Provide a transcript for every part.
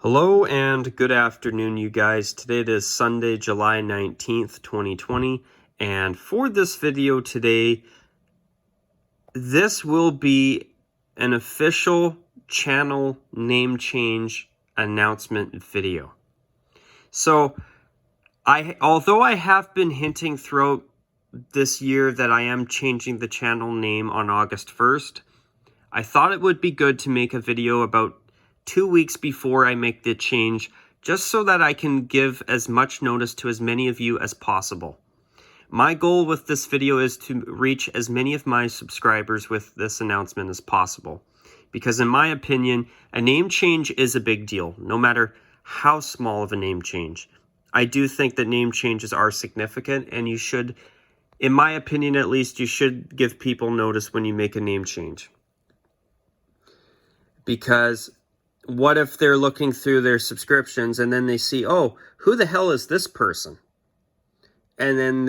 Hello and good afternoon, you guys. Today it is Sunday, July 19th, 2020, and for this video today, this will be an official channel name change announcement video. So, although I have been hinting throughout this year that I am changing the channel name on August 1st, I thought it would be good to make a video about 2 weeks before I make the change, just so that I can give as much notice to as many of you as possible. My goal with this video is to reach as many of my subscribers with this announcement as possible, because in my opinion, a name change is a big deal, no matter how small of a name change. I do think that name changes are significant, and you should, in my opinion at least, you should give people notice when you make a name change. Because what if they're looking through their subscriptions and then they see, oh, who the hell is this person? And then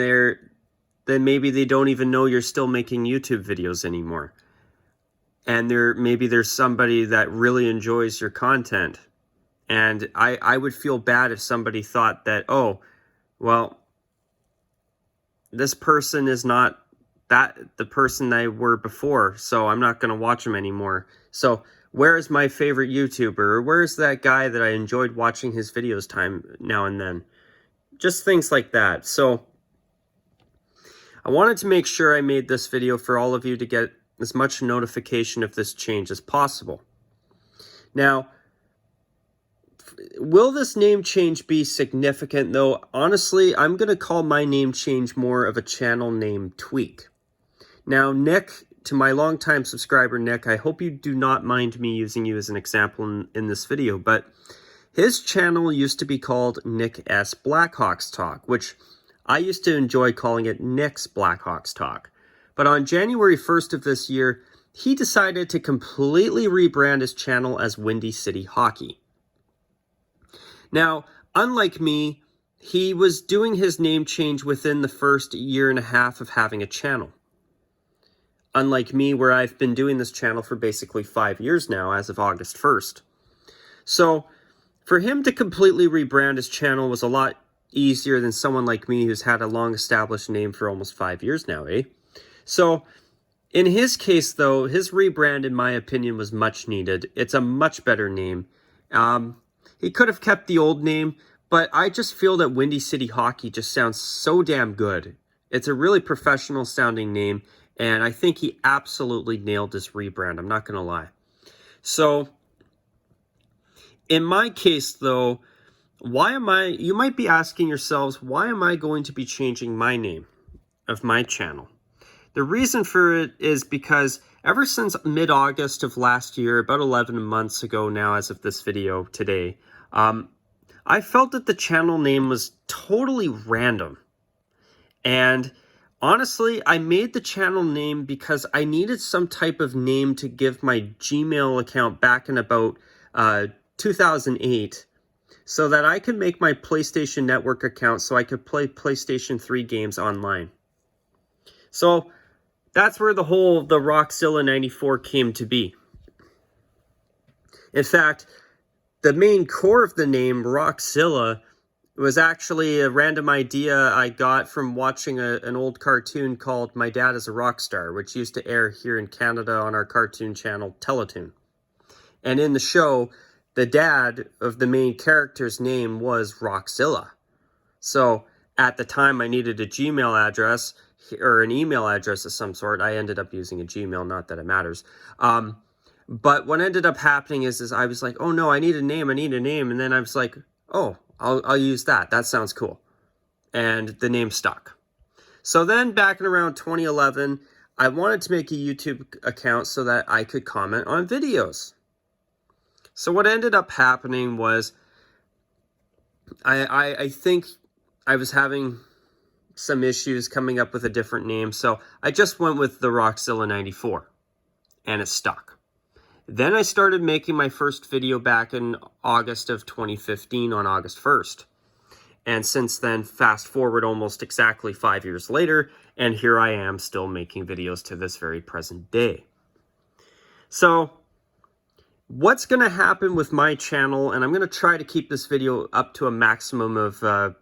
maybe they don't even know you're still making YouTube videos anymore. And maybe there's somebody that really enjoys your content. And I would feel bad if somebody thought that, oh, well, this person is not the person they were before, so I'm not going to watch them anymore. So where is my favorite YouTuber? Or where's that guy that I enjoyed watching his videos now and then? Just things like that. So I wanted to make sure I made this video for all of you to get as much notification of this change as possible. Now, will this name change be significant, though? Honestly, I'm going to call my name change more of a channel name tweak. Now, Nick, to my longtime subscriber, Nick, I hope you do not mind me using you as an example in this video, but his channel used to be called Nick S. Blackhawks Talk, which I used to enjoy calling it Nick's Blackhawks Talk. But on January 1st of this year, he decided to completely rebrand his channel as Windy City Hockey. Now, unlike me, he was doing his name change within the first year and a half of having a channel. Unlike me, where I've been doing this channel for basically 5 years now, as of August 1st. So, for him to completely rebrand his channel was a lot easier than someone like me who's had a long-established name for almost 5 years now, eh? So, in his case, though, his rebrand, in my opinion, was much needed. It's a much better name. He could have kept the old name, but I just feel that Windy City Hockey just sounds so damn good. It's a really professional-sounding name, and I think he absolutely nailed this rebrand. I'm not going to lie. So, in my case, though, you might be asking yourselves, why am I going to be changing my name of my channel? The reason for it is because ever since mid-August of last year, about 11 months ago now as of this video today, I felt that the channel name was totally random. And honestly, I made the channel name because I needed some type of name to give my Gmail account back in about 2008 so that I could make my PlayStation Network account so I could play PlayStation 3 games online. So that's where the Rockzilla94 came to be. In fact, the main core of the name, Rockzilla, was actually a random idea I got from watching an old cartoon called My Dad is a Rock Star, which used to air here in Canada on our cartoon channel, Teletoon. And in the show, the dad of the main character's name was Rockzilla. So at the time I needed a Gmail address, or an email address of some sort. I ended up using a Gmail, not that it matters. But what ended up happening is I was like, oh no, I need a name. And then I was like, oh, I'll use that. That sounds cool. And the name stuck. So then back in around 2011, I wanted to make a YouTube account so that I could comment on videos. So what ended up happening was I think I was having some issues coming up with a different name. So I just went with TheRockzilla94 and it stuck. Then I started making my first video back in August of 2015 on August 1st. And since then, fast forward almost exactly 5 years later, and here I am still making videos to this very present day. So what's going to happen with my channel, and I'm going to try to keep this video up to a maximum of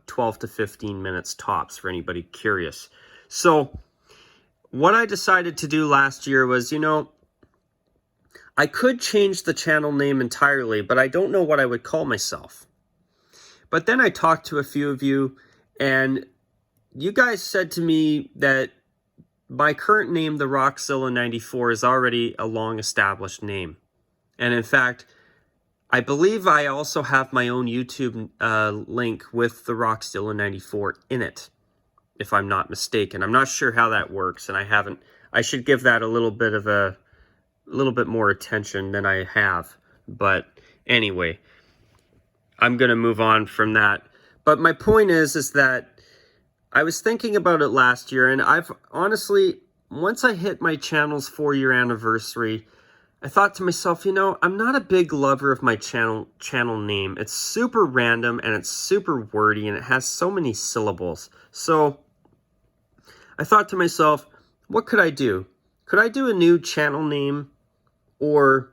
12 to 15 minutes tops for anybody curious. So what I decided to do last year was, I could change the channel name entirely, but I don't know what I would call myself. But then I talked to a few of you, and you guys said to me that my current name, TheRockzilla94, is already a long-established name. And in fact, I believe I also have my own YouTube link with TheRockzilla94 in it, if I'm not mistaken. I'm not sure how that works, and I should give that a little bit more attention than I have. But anyway, I'm going to move on from that. But my point is that I was thinking about it last year, and I've honestly, once I hit my channel's 4-year anniversary, I thought to myself, I'm not a big lover of my channel name. It's super random, and it's super wordy, and it has so many syllables. So I thought to myself, what could I do? Could I do a new channel name, or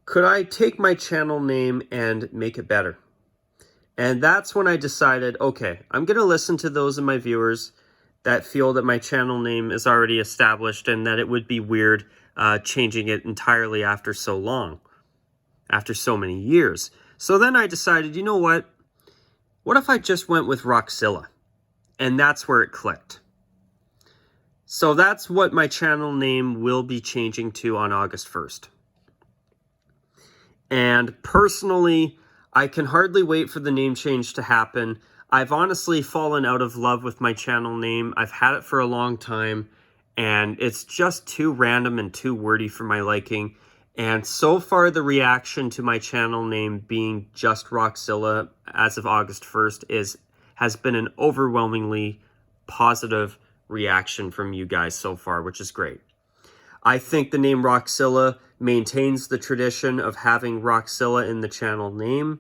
could I take my channel name and make it better? And that's when I decided, okay, I'm going to listen to those of my viewers that feel that my channel name is already established and that it would be weird changing it entirely after so long, after so many years. So then I decided, you know what? What if I just went with Rockzilla? And that's where it clicked. So that's what my channel name will be changing to on August 1st. And personally, I can hardly wait for the name change to happen. I've honestly fallen out of love with my channel name. I've had it for a long time, and it's just too random and too wordy for my liking. And so far, the reaction to my channel name being just Rockzilla as of August 1st has been an overwhelmingly positive reaction from you guys so far, which is great. I think the name Rockzilla maintains the tradition of having Rockzilla in the channel name.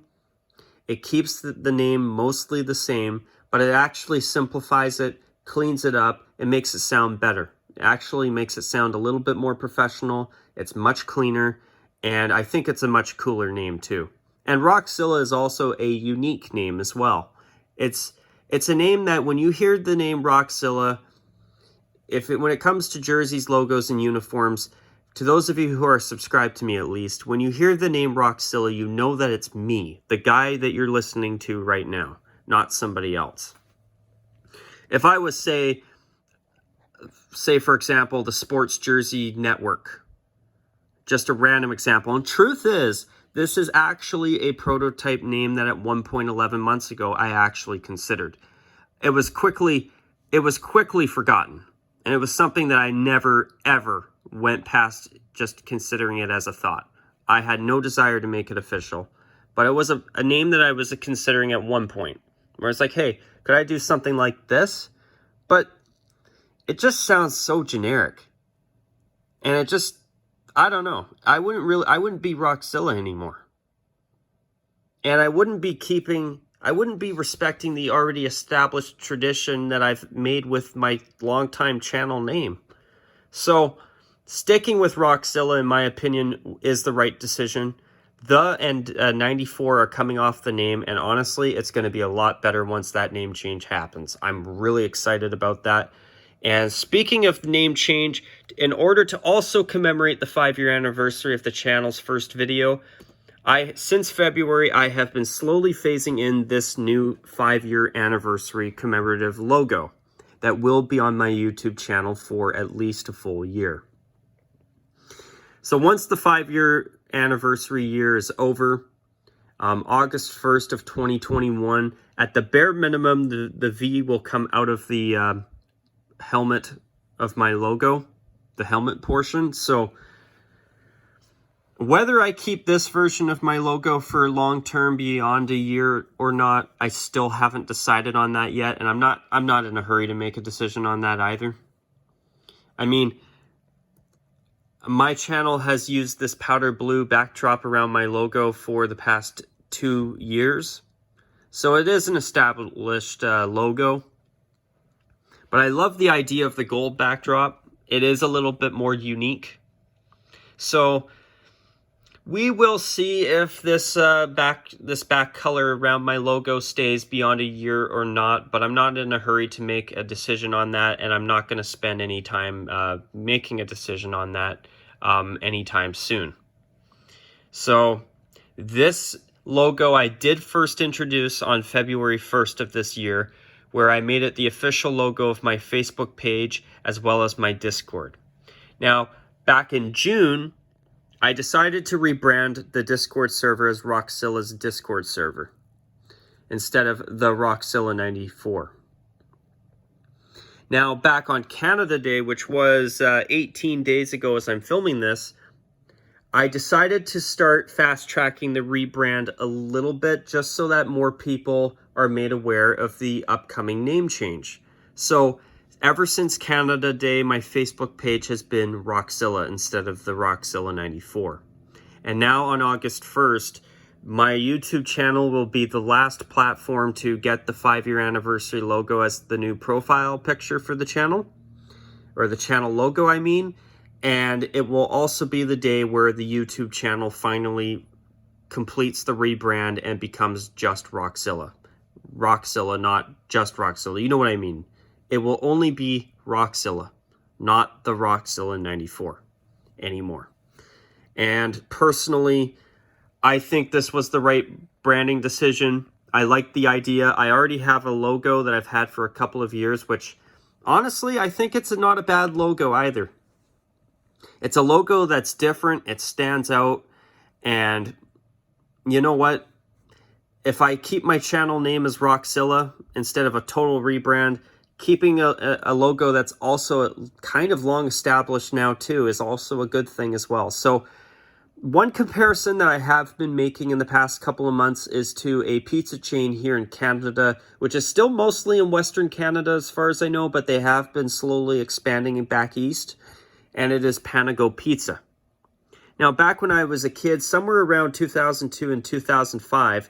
It keeps the name mostly the same, but it actually simplifies it, cleans it up, and makes it sound better. It actually makes it sound a little bit more professional. It's much cleaner, and I think it's a much cooler name too. And Rockzilla is also a unique name as well. It's a name that when you hear the name Rockzilla, when it comes to jerseys, logos, and uniforms, to those of you who are subscribed to me at least, when you hear the name Rockzilla, you know that it's me, the guy that you're listening to right now, not somebody else. If I was, say for example, the Sports Jersey Network, just a random example, and truth is, this is actually a prototype name that at one point 11 months ago I actually considered. It was quickly forgotten. And it was something that I never, ever went past just considering it as a thought. I had no desire to make it official. But it was a name that I was considering at one point. Where it's like, hey, could I do something like this? But it just sounds so generic. And it just, I don't know. I wouldn't be Rockzilla anymore. And I wouldn't be respecting the already established tradition that I've made with my longtime channel name. So, sticking with Rockzilla, in my opinion, is the right decision. The and 94 are coming off the name, and honestly, it's going to be a lot better once that name change happens. I'm really excited about that. And speaking of name change, in order to also commemorate the 5-year anniversary of the channel's first video, since February, I have been slowly phasing in this new 5-year anniversary commemorative logo that will be on my YouTube channel for at least a full year. So once the 5-year anniversary year is over, August 1st of 2021, at the bare minimum, the V will come out of the helmet of my logo, the helmet portion. So whether I keep this version of my logo for long-term beyond a year or not, I still haven't decided on that yet, and I'm not in a hurry to make a decision on that either. I mean, my channel has used this powder blue backdrop around my logo for the past 2 years, so it is an established logo. But I love the idea of the gold backdrop. It is a little bit more unique. So we will see if this back color around my logo stays beyond a year or not, but I'm not in a hurry to make a decision on that, and I'm not going to spend any time making a decision on that anytime soon. So this logo I did first introduce on February 1st of this year, where I made it the official logo of my Facebook page as well as my Discord. Now, back in June, I decided to rebrand the Discord server as Rockzilla's Discord server instead of TheRockzilla94. Now, back on Canada Day, which was 18 days ago as I'm filming this, I decided to start fast-tracking the rebrand a little bit just so that more people are made aware of the upcoming name change. So, ever since Canada Day, my Facebook page has been Rockzilla instead of the Rockzilla94. And now on August 1st, my YouTube channel will be the last platform to get the 5-year anniversary logo as the new profile picture for the channel. Or the channel logo, I mean. And it will also be the day where the YouTube channel finally completes the rebrand and becomes just Rockzilla. Rockzilla, not just Rockzilla. You know what I mean. It will only be Rockzilla, not the Rockzilla94 anymore. And personally, I think this was the right branding decision. I like the idea. I already have a logo that I've had for a couple of years, which honestly, I think it's not a bad logo either. It's a logo that's different, it stands out, and you know what? If I keep my channel name as Rockzilla instead of a total rebrand, keeping a logo that's also kind of long established now too is also a good thing as well. So one comparison that I have been making in the past couple of months is to a pizza chain here in Canada, which is still mostly in Western Canada as far as I know, but they have been slowly expanding back east. And it is Panago Pizza. Now, back when I was a kid, somewhere around 2002 and 2005,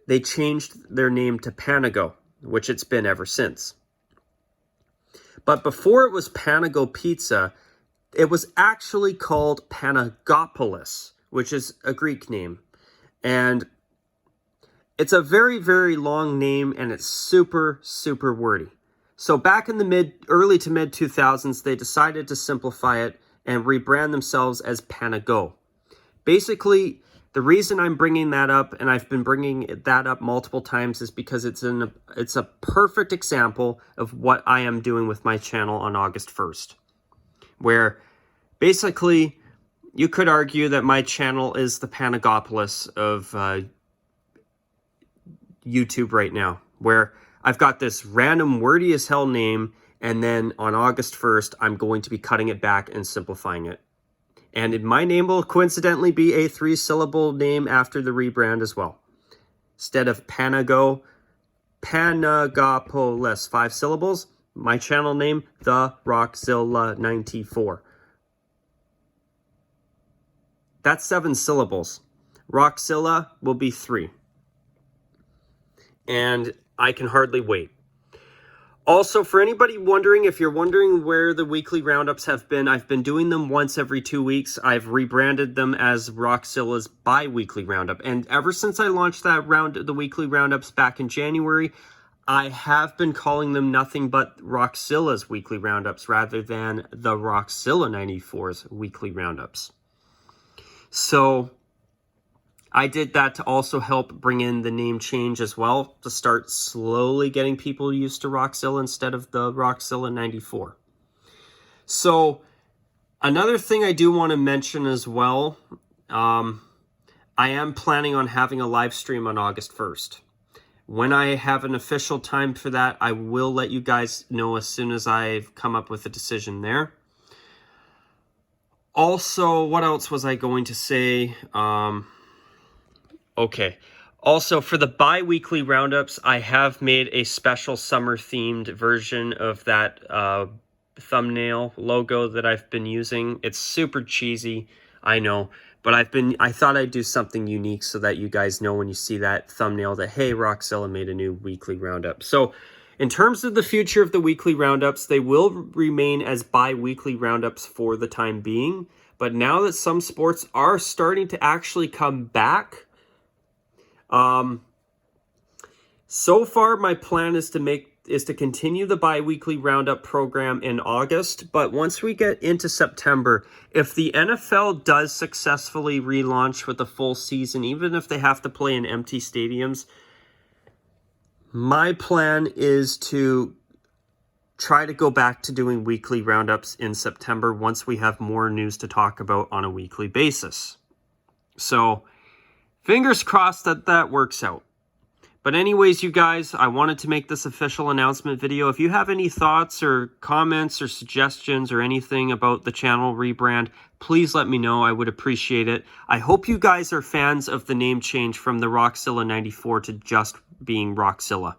they changed their name to Panago, which it's been ever since. But before it was Panago Pizza, it was actually called Panagopolis, which is a Greek name. And it's a very, very long name, and it's super, super wordy. So back in the early to mid 2000s, they decided to simplify it and rebrand themselves as Panago. Basically, the reason I'm bringing that up, and I've been bringing that up multiple times, is because it's a perfect example of what I am doing with my channel on August 1st. Where basically, you could argue that my channel is the Panagopolis of YouTube right now. Where I've got this random wordy as hell name, and then on August 1st, I'm going to be cutting it back and simplifying it. And my name will coincidentally be a 3-syllable name after the rebrand as well. Instead of Panago, Panagopolis, 5 syllables. My channel name, TheRockzilla94. That's 7 syllables. Rockzilla will be 3. And I can hardly wait. Also, for anybody wondering, if you're wondering where the weekly roundups have been, I've been doing them once every 2 weeks. I've rebranded them as Rockzilla's bi-weekly roundup. And ever since I launched the weekly roundups back in January, I have been calling them nothing but Rockzilla's weekly roundups rather than the Rockzilla94's weekly roundups. So I did that to also help bring in the name change as well, to start slowly getting people used to Rockzilla instead of the Rockzilla94. So another thing I do want to mention as well, I am planning on having a live stream on August 1st. When I have an official time for that, I will let you guys know as soon as I've come up with a decision there. Also, what else was I going to say? Okay. Also, for the bi-weekly roundups, I have made a special summer-themed version of that thumbnail logo that I've been using. It's super cheesy, I know, but I thought I'd do something unique so that you guys know when you see that thumbnail that, hey, Rockzilla made a new weekly roundup. So, in terms of the future of the weekly roundups, they will remain as bi-weekly roundups for the time being, But now that some sports are starting to actually come back, so far my plan is to continue the bi-weekly roundup program in August. But once we get into September, if the NFL does successfully relaunch with a full season, even if they have to play in empty stadiums, my plan is to try to go back to doing weekly roundups in September once we have more news to talk about on a weekly basis. So, fingers crossed that that works out. But anyways, you guys, I wanted to make this official announcement video. If you have any thoughts or comments or suggestions or anything about the channel rebrand, please let me know. I would appreciate it. I hope you guys are fans of the name change from the Rockzilla94 to just being Rockzilla.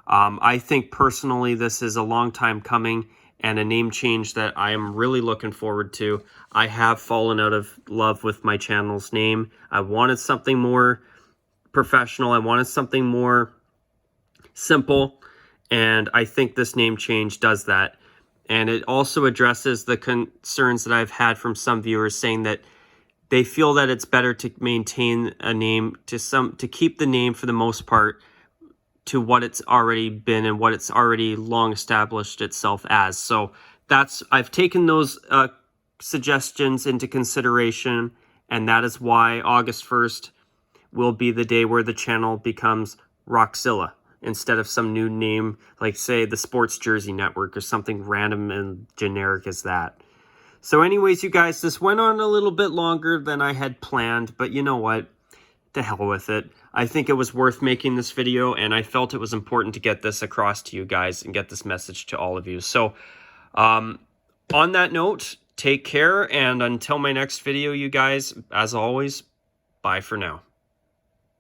I think personally this is a long time coming and a name change that I am really looking forward to. I have fallen out of love with my channel's name. I wanted something more professional. I wanted something more simple, and I think this name change does that. And it also addresses the concerns that I've had from some viewers saying that they feel that it's better to maintain a name to keep the name for the most part to what it's already been and what it's already long established itself as. So I've taken those suggestions into consideration, and that is why August 1st will be the day where the channel becomes Rockzilla instead of some new name like, say, the Sports Jersey Network or something random and generic as that. So anyways, you guys, this went on a little bit longer than I had planned, but you know what? To hell with it. I think it was worth making this video, and I felt it was important to get this across to you guys and get this message to all of you. So on that note, take care, and until my next video, you guys, as always, bye for now.